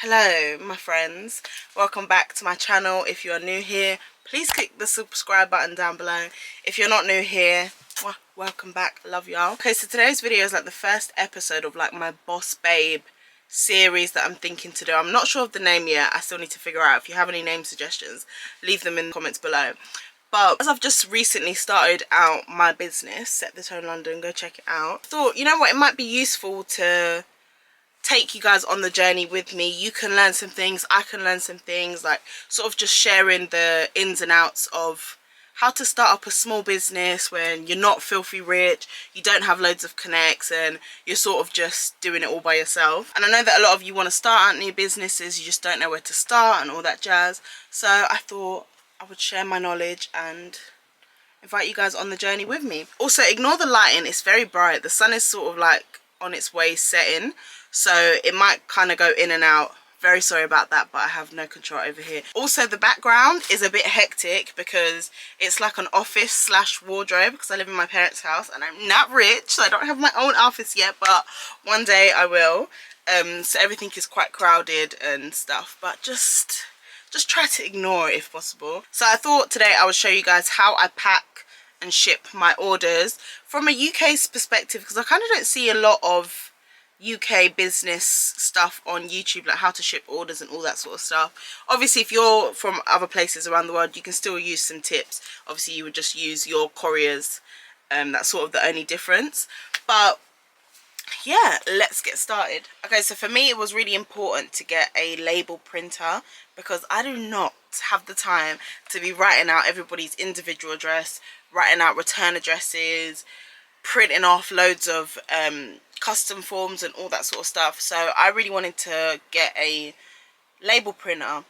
Hello my friends, welcome back to my channel. If you are new here, please click the subscribe button down below. If you're not new here, welcome back, love y'all. Okay, so today's video is like the first episode of like my Boss Babe series that I'm thinking to do. I'm not sure of the name yet, I still need to figure out. If you have any name suggestions, leave them in the comments below. But as I've just recently started out my business, Set the Tone London, go check it out, I thought, you know what, it might be useful to take you guys on the journey with me. You can learn some things, I can learn some things, like sort of just sharing the ins and outs of how to start up a small business when you're not filthy rich, you don't have loads of connects, and you're sort of just doing it all by yourself. And I know that a lot of you want to start out new businesses, you just don't know where to start and all that jazz. So I thought I would share my knowledge and invite you guys on the journey with me. Also, ignore the lighting, it's very bright. The sun is sort of like on its way setting, so it might kind of go in and out. Very sorry about that, but I have no control over here. Also, the background is a bit hectic because it's like an office slash wardrobe, because I live in my parents' house and I'm not rich, so I don't have my own office yet, but one day I will. So everything is quite crowded and stuff, but just try to ignore it if possible. So I thought today I would show you guys how I pack and ship my orders from a UK's perspective, because I kind of don't see a lot of UK business stuff on YouTube, like how to ship orders and all that sort of stuff. Obviously, if you're from other places around the world, you can still use some tips. Obviously, you would just use your couriers. That's sort of the only difference. But yeah, let's get started. Okay, so for me, it was really important to get a label printer because I do not have the time to be writing out everybody's individual address, writing out return addresses, printing off loads of custom forms and all that sort of stuff. So I really wanted to get a label printer.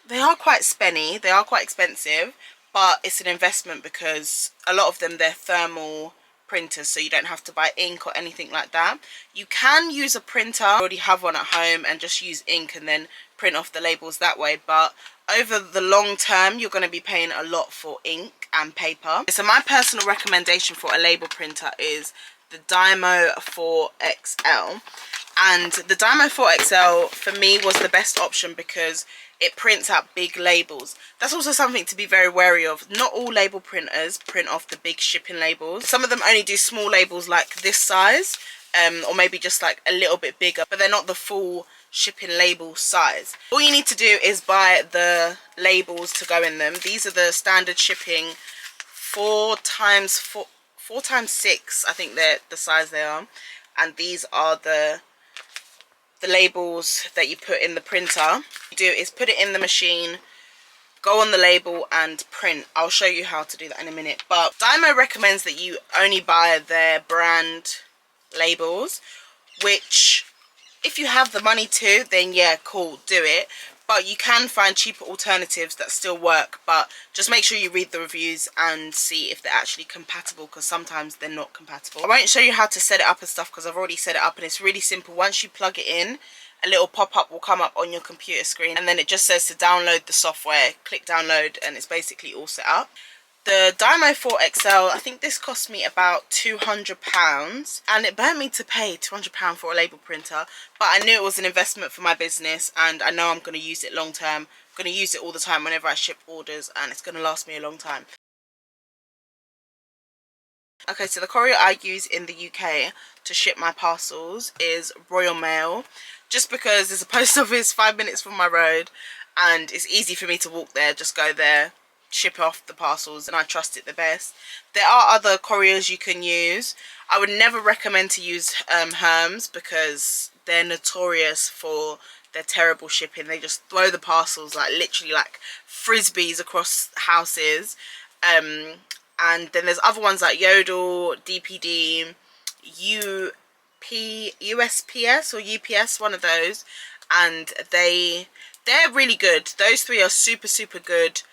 They are quite spenny, they are quite expensive, but it's an investment because a lot of them, they're thermal printers, so you don't have to buy ink or anything like that. You can use a printer, I already have one at home, and just use ink and then print off the labels that way, but over the long term you're going to be paying a lot for ink and paper. So my personal recommendation for a label printer is the Dymo 4XL, and the Dymo 4XL for me was the best option because it prints out big labels. That's also something to be very wary of. Not all label printers print off the big shipping labels. Some of them only do small labels like this size, or maybe just like a little bit bigger, but they're not the full shipping label size. All you need to do is buy the labels to go in them. These are the standard shipping 4x6, I think they're the size they are, and these are the labels that you put in the printer. What you do is put it in the machine, go on the label and print. I'll show you how to do that in a minute, but Dymo recommends that you only buy their brand labels, which if you have the money to, then yeah, cool, do it. But you can find cheaper alternatives that still work, but just make sure you read the reviews and see if they're actually compatible, because sometimes they're not compatible. I won't show you how to set it up and stuff because I've already set it up and it's really simple. Once you plug it in, a little pop-up will come up on your computer screen and then it just says to download the software. Click download and it's basically all set up. The Dymo 4XL, I think this cost me about £200, and it burnt me to pay £200 for a label printer, but I knew it was an investment for my business and I know I'm going to use it long term. I'm going to use it all the time whenever I ship orders, and it's going to last me a long time. Okay, so the courier I use in the UK to ship my parcels is Royal Mail, just because there's a post office 5 minutes from my road and it's easy for me to walk there, just go there, ship off the parcels, and I trust it the best. There are other couriers you can use. I would never recommend to use Hermes because they're notorious for their terrible shipping. They just throw the parcels like literally like frisbees across houses. And then there's other ones like Yodel, DPD, USPS or UPS, one of those, and they're really good. Those three are super good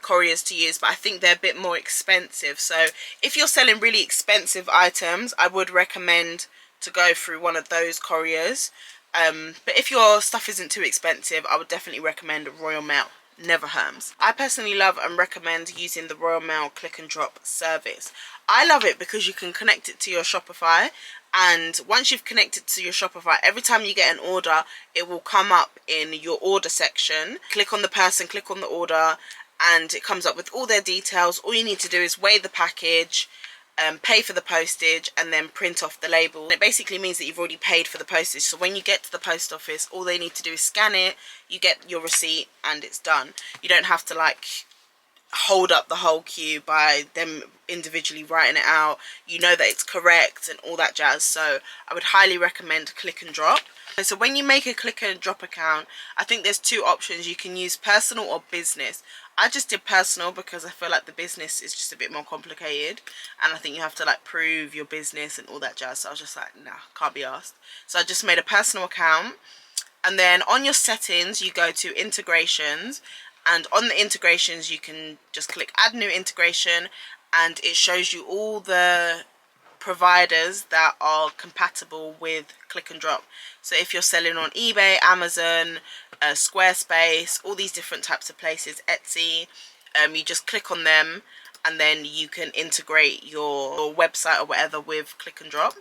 couriers to use, but I think they're a bit more expensive. So if you're selling really expensive items, I would recommend to go through one of those couriers. But if your stuff isn't too expensive, I would definitely recommend Royal Mail, never Hermes. I personally love and recommend using the Royal Mail click and drop service. I love it because you can connect it to your Shopify And once you've connected to your Shopify, every time you get an order, it will come up in your order section. Click on the person, click on the order, and it comes up with all their details. All you need to do is weigh the package, pay for the postage, and then print off the label. It basically means that you've already paid for the postage, so when you get to the post office, all they need to do is scan it, you get your receipt, and it's done. You don't have to like hold up the whole queue by them individually writing it out. You know that it's correct and all that jazz. So I would highly recommend Click and Drop. So when you make a Click and Drop account, I think there's two options. You can use personal or business. I just did personal because I feel like the business is just a bit more complicated, and I think you have to like prove your business and all that jazz. So I was just like, nah, can't be asked. So I just made a personal account, and then on your settings you go to integrations, and on the integrations you can just click add new integration, and it shows you all the providers that are compatible with Click and Drop. So if you're selling on eBay, Amazon, Squarespace, all these different types of places, Etsy, you just click on them, and then you can integrate your website or whatever with Click and Drop.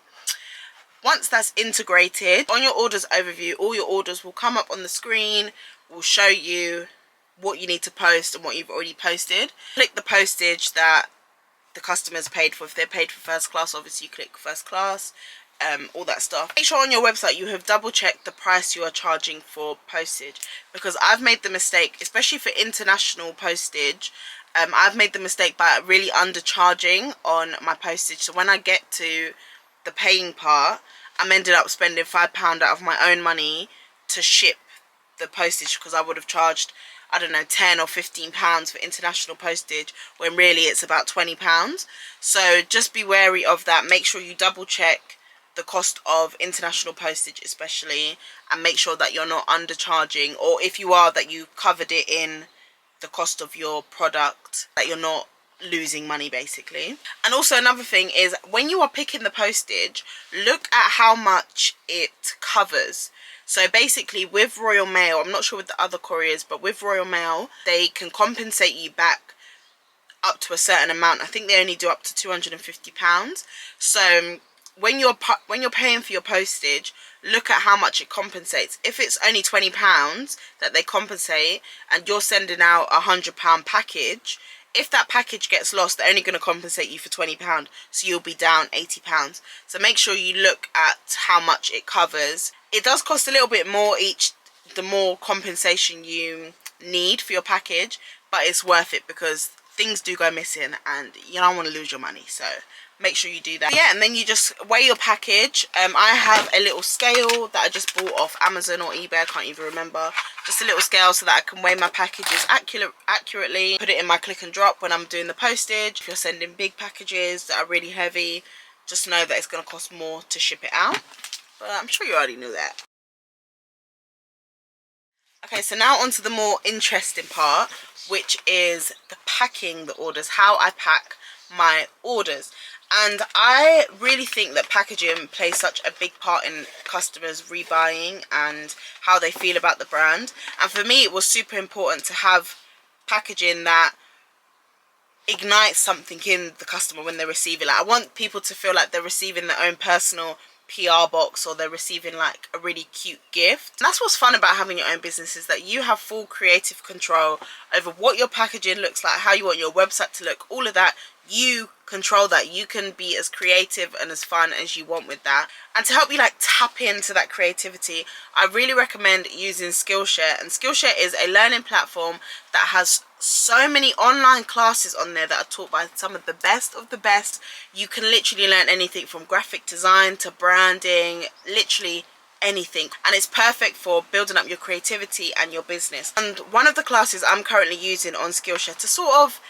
Once that's integrated, on your orders overview, all your orders will come up on the screen, will show you what you need to post and what you've already posted. Click the postage that the customer's paid for. If they're paid for first class, obviously you click first class, all that stuff. Make sure on your website you have double checked the price you are charging for postage, because I've made the mistake, especially for international postage, I've made the mistake by really undercharging on my postage. So when I get to the paying part, I'm ended up spending £5 out of my own money to ship the postage, because I would have charged, I don't know, £10 or £15 for international postage, when really it's about £20. So just be wary of that. Make sure you double check the cost of international postage especially, and make sure that you're not undercharging, or if you are, that you covered it in the cost of your product, that you're not losing money basically. And also another thing is, when you are picking the postage, look at how much it covers. So basically with Royal Mail, I'm not sure with the other couriers, but with Royal Mail, they can compensate you back up to a certain amount. I think they only do up to £250. So when you're paying for your postage, look at how much it compensates. If it's only £20 that they compensate, and you're sending out a £100 package, if that package gets lost, they're only going to compensate you for £20, so you'll be down £80. So make sure you look at how much it covers. It does cost a little bit more the more compensation you need for your package, but it's worth it because things do go missing and you don't want to lose your money. So make sure you do that. Yeah, and then you just weigh your package. I have a little scale that I just bought off Amazon or eBay, I can't even remember. Just a little scale so that I can weigh my packages accurately. Put it in my Click and Drop when I'm doing the postage. If you're sending big packages that are really heavy, just know that it's going to cost more to ship it out. But I'm sure you already knew that. Okay, so now on to the more interesting part, which is the packing the orders, how I pack my orders. And I really think that packaging plays such a big part in customers rebuying and how they feel about the brand. And for me, it was super important to have packaging that ignites something in the customer when they receive it. Like, I want people to feel like they're receiving their own personal PR box, or they're receiving like a really cute gift. And that's what's fun about having your own business, is that you have full creative control over what your packaging looks like, how you want your website to look, all of that. You control that. You can be as creative and as fun as you want with that. And to help you like tap into that creativity, I really recommend using Skillshare. And Skillshare is a learning platform that has so many online classes on there that are taught by some of the best. You can literally learn anything from graphic design to branding, literally anything, and it's perfect for building up your creativity and your business. And one of the classes I'm currently using on Skillshare to sort of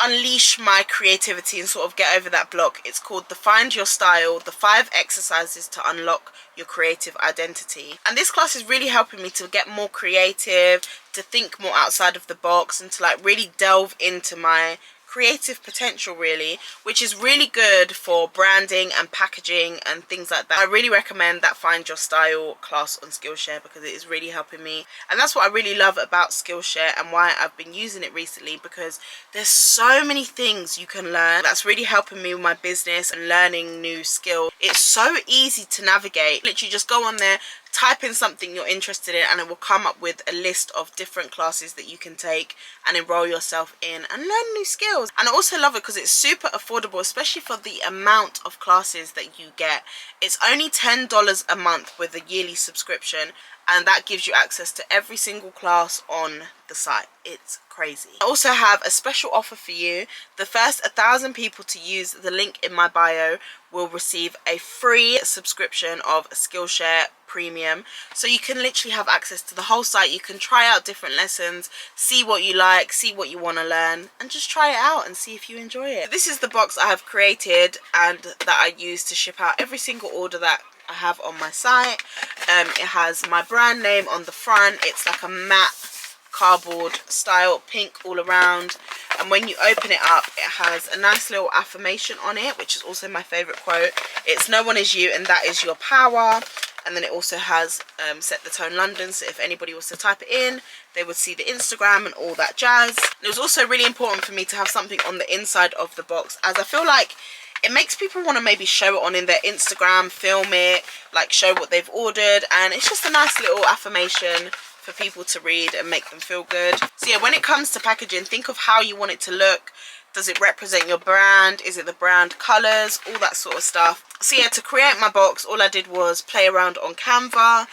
unleash my creativity and sort of get over that block, it's called the Find Your Style, the 5 exercises to unlock your creative identity. And this class is really helping me to get more creative, to think more outside of the box, and to like really delve into my creative potential really, which is really good for branding and packaging and things like that. I really recommend that Find Your Style class on Skillshare because it is really helping me, and that's what I really love about Skillshare and why I've been using it recently, because there's so many things you can learn that's really helping me with my business and learning new skills. It's so easy to navigate. Literally just go on there, type in something you're interested in, and it will come up with a list of different classes that you can take and enroll yourself in and learn new skills. And I also love it because it's super affordable, especially for the amount of classes that you get. It's only $10 a month with a yearly subscription, and that gives you access to every single class on the site. It's crazy. I also have a special offer for you. The first 1,000 people to use the link in my bio will receive a free subscription of Skillshare Premium, so you can literally have access to the whole site. You can try out different lessons, see what you like, see what you want to learn, and just try it out and see if you enjoy it. This is the box I have created and that I use to ship out every single order that I have on my site. It has my brand name on the front. It's like a matte cardboard style, pink all around, and when you open it up it has a nice little affirmation on it, which is also my favorite quote. It's "No one is you and that is your power." And then it also has Set the Tone London, so if anybody was to type it in, they would see the Instagram and all that jazz. And it was also really important for me to have something on the inside of the box, as I feel like it makes people want to maybe show it on in their Instagram, film it, like show what they've ordered, and it's just a nice little affirmation for people to read and make them feel good. So yeah, when it comes to packaging, think of how you want it to look. Does it represent your brand? Is it the brand colors? All that sort of stuff. So yeah, to create my box, all I did was play around on Canva.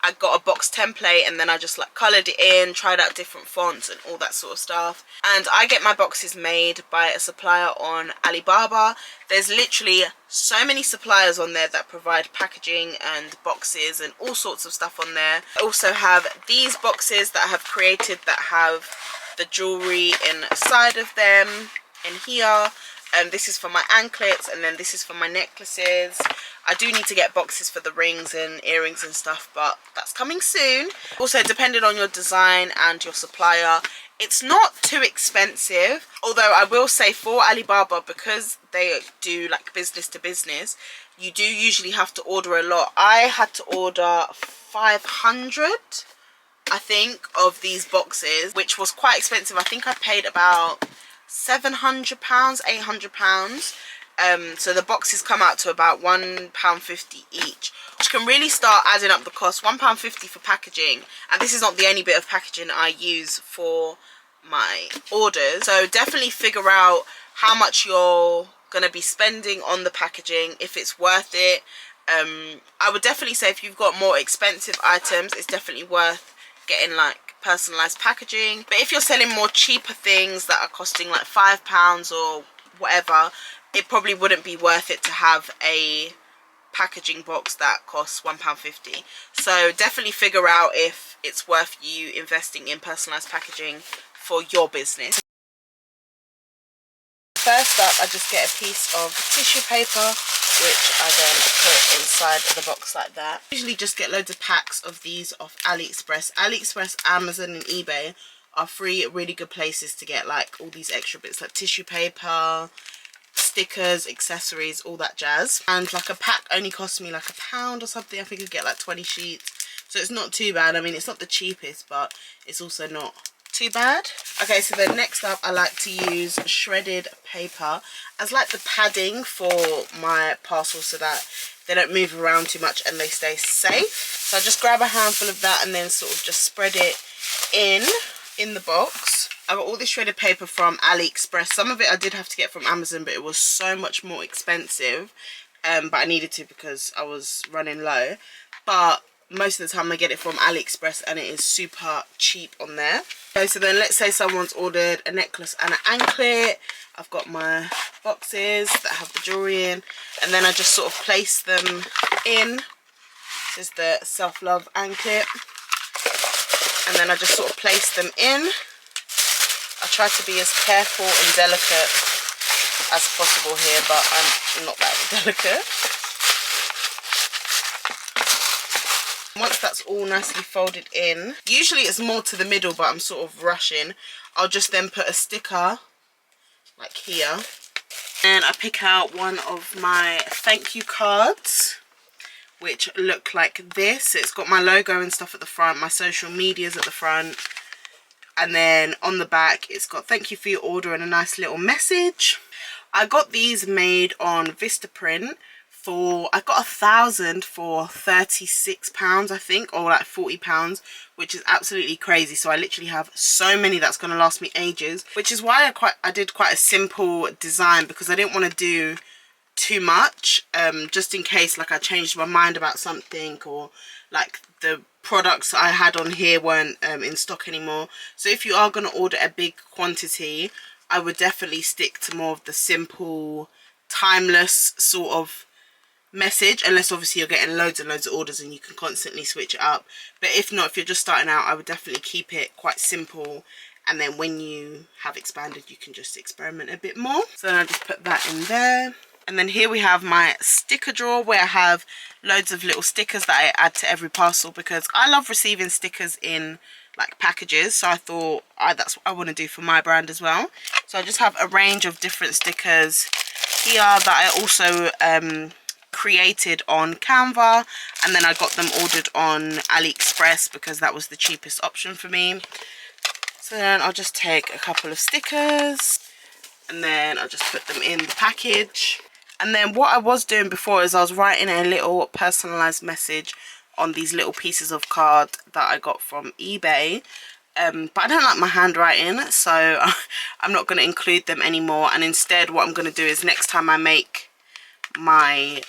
I got a box template and then I just like colored it in, tried out different fonts and all that sort of stuff. And I get my boxes made by a supplier on Alibaba. There's literally so many suppliers on there that provide packaging and boxes and all sorts of stuff on there. I also have these boxes that I have created that have the jewelry inside of them in here. This is for my anklets, and then this is for my necklaces. I do need to get boxes for the rings and earrings and stuff, but that's coming soon. Also, depending on your design and your supplier, it's not too expensive. Although I will say for Alibaba, because they do like business to business, you do usually have to order a lot. I had to order 500, I think, of these boxes, which was quite expensive. I think I paid about £700, £800. So the boxes come out to about £1.50 each, which can really start adding up the cost. £1.50 for packaging, and this is not the only bit of packaging I use for my orders. So definitely figure out how much you're gonna be spending on the packaging, if it's worth it. I would definitely say if you've got more expensive items, it's definitely worth getting like personalized packaging. But if you're selling more cheaper things that are costing like £5 or whatever, it probably wouldn't be worth it to have a packaging box that costs £1.50. So definitely figure out if it's worth you investing in personalized packaging for your business. First up, I just get a piece of tissue paper, which I then put inside the box like that. I usually just get loads of packs of these off AliExpress. AliExpress, Amazon and eBay are three really good places to get like all these extra bits like tissue paper, stickers, accessories, all that jazz. And like a pack only cost me like £1 or something. I think I get like 20 sheets, so it's not too bad. I mean, it's not the cheapest, but it's also not too bad. Okay, so then next up, I like to use shredded paper as like the padding for my parcels so that they don't move around too much and they stay safe. So I just grab a handful of that and then sort of just spread it in the box. I got all this shredded paper from AliExpress. Some of it I did have to get from Amazon, but it was so much more expensive. But I needed to because I was running low. But most of the time I get it from AliExpress and it is super cheap on there. Okay, so then let's say someone's ordered a necklace and an anklet. I've got my boxes that have the jewelry in, and then I just sort of place them in. This is the self-love anklet, and then I just sort of place them in. I try to be as careful and delicate as possible here, but I'm not that delicate. Once that's all nicely folded in, usually it's more to the middle, but I'm sort of rushing, I'll just then put a sticker like here. And I pick out one of my thank you cards, which look like this. It's got my logo and stuff at the front, my social medias at the front, and then on the back it's got thank you for your order and a nice little message. I got these made on Vistaprint for, I got 1,000 for £36 I think, or like £40, which is absolutely crazy. So I literally have so many that's going to last me ages, which is why I did quite a simple design, because I didn't want to do too much, just in case like I changed my mind about something, or like the products I had on here weren't in stock anymore. So if you are going to order a big quantity, I would definitely stick to more of the simple, timeless sort of message, unless obviously you're getting loads and loads of orders and you can constantly switch it up. But if not, if you're just starting out, I would definitely keep it quite simple, and then when you have expanded you can just experiment a bit more. So then I just put that in there. And then here we have my sticker drawer, where I have loads of little stickers that I add to every parcel, because I love receiving stickers in like packages. So I thought that's what I want to do for my brand as well. So I just have a range of different stickers here that I also created on Canva, and then I got them ordered on AliExpress because that was the cheapest option for me. So then I'll just take a couple of stickers and then I'll just put them in the package. And then what I was doing before is I was writing a little personalized message on these little pieces of card that I got from eBay, but I don't like my handwriting, so I'm not going to include them anymore. And instead what I'm going to do is, next time I make my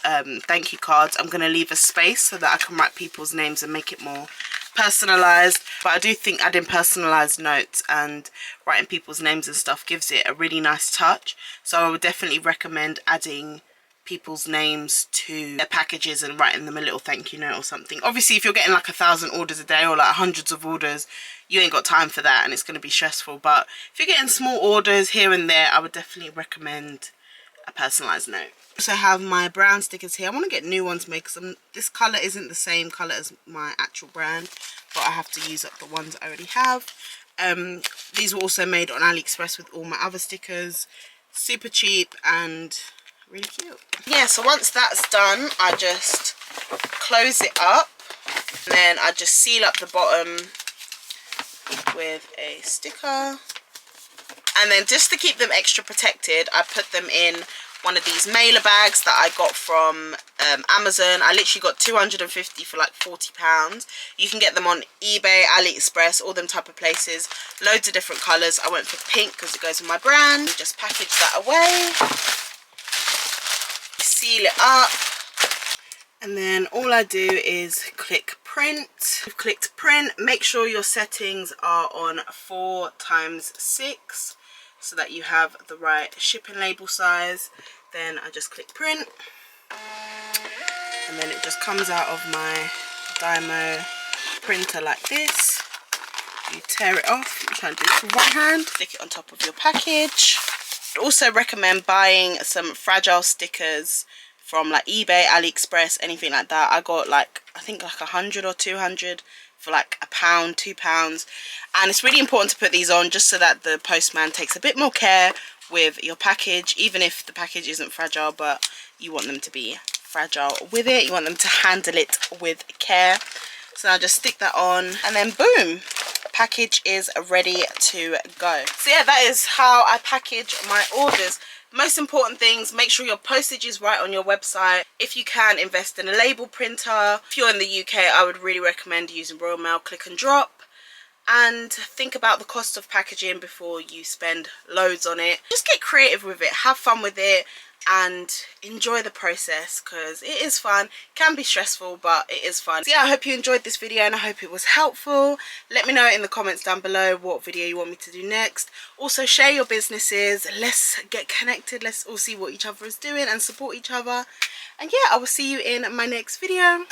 thank you cards, I'm going to leave a space so that I can write people's names and make it more personalized. But I do think adding personalized notes and writing people's names and stuff gives it a really nice touch. So I would definitely recommend adding people's names to their packages and writing them a little thank you note or something. Obviously if you're getting like 1,000 orders a day or like hundreds of orders, you ain't got time for that and it's going to be stressful. But if you're getting small orders here and there, I would definitely recommend a personalized note. So I have my brown stickers here. I want to get new ones made because this colour isn't the same colour as my actual brand, but I have to use up the ones I already have. These were also made on AliExpress with all my other stickers. Super cheap and really cute. Yeah, so once that's done, I just close it up and then I just seal up the bottom with a sticker. And then just to keep them extra protected, I put them in one of these mailer bags that I got from Amazon. I literally got 250 for like £40. You can get them on eBay, AliExpress, all them type of places. Loads of different colours. I went for pink because it goes with my brand. Just package that away. Seal it up. And then all I do is click print. You've clicked print. Make sure your settings are on 4x6 so that you have the right shipping label size. Then I just click print and then it just comes out of my Dymo printer like this. You tear it off. I'm trying to do this with right hand. Stick it on top of your package. I'd also recommend buying some fragile stickers from like eBay, AliExpress, anything like that. I got like, I think like 100 or 200 for like £1, £2. And it's really important to put these on just so that the postman takes a bit more care with your package, even if the package isn't fragile, but you want them to be fragile with it. You want them to handle it with care. So now just stick that on and then boom, package is ready to go. So yeah, that is how I package my orders. Most important things, make sure your postage is right on your website. If you can, invest in a label printer. If you're in the UK, I would really recommend using Royal Mail Click and Drop. And think about the cost of packaging before you spend loads on it. Just get creative with it, have fun with it, and enjoy the process because it is fun. Can be stressful, but it is fun. So yeah, I hope you enjoyed this video and I hope it was helpful. Let me know in the comments down below what video you want me to do next. Also share your businesses. Let's get connected. Let's all see what each other is doing and support each other. And yeah, I will see you in my next video.